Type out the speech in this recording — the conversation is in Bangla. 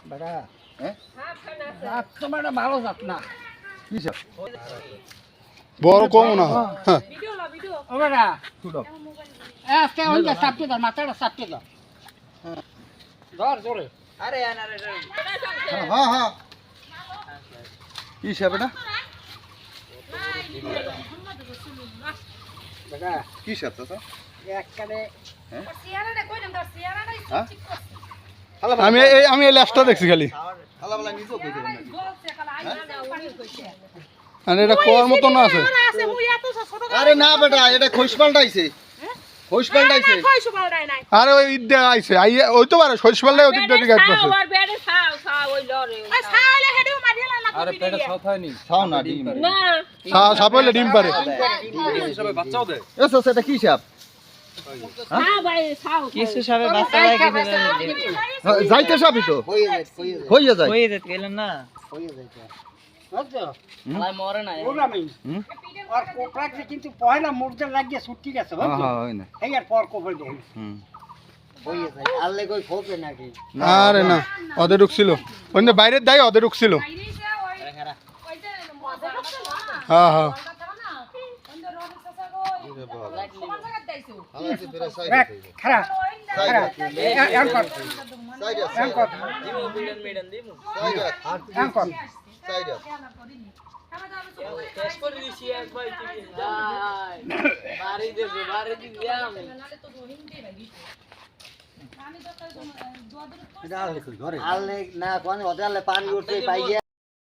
বেটা হ্যাঁ জাত তোমার একটা ভালো জাত না কিসব বড় কম না হ্যাঁ ও বেটা শুনো আজকে ওই যে চাপতে ধর মাথাটা চাপতে ধর ধর জোরে হ্যাঁ হ্যাঁ কিসব এটা বেটা কিসব চাচা একবারে আমি এই লাস্টটা দেখছি খালি হালা বালা নিজেও কই দেবেন আর এটা কোয়ার মতো না আছে আরে না বেটা এটা খোস পাল্টাইছে খোস পাল্টাইছে আরে ওই ঈদ দেয়া আইছে ওই তো পারে শৈশ পাল্লাই ওদিক দিয়ে গাইতে আছে আরে পেটে সব হয়নি খাও না ডিম সাপ হইলে ডিম পারে হিসাবে বাচ্চাও দেয় এসো সেটা কিসব কিছু সবে বাচ্চা যাইতে সবই তো হইয়া যায় হয়ে যেতে গেলেন না বুঝছো মরে না ওরা আমি আর কোপরাক যে কিন্তু পয়লা মুর্দে লাগিয়ে ছুটি গেছে হ্যাঁ বুঝছো হ্যাঁ হয় না এই আর পর কোপর দেই হুম হয়ে যায় আল্লে কই খোপে নাকি আরে না ওদের ঢুকছিল ওই যে বাইরের দাই ওদের ঢুকছিল হ্যাঁ হ্যাঁ খারাপ খারাপ এম কর এম কর এম কর আল্লে না কোন হোটেলে পানি উঠতে পাইয়া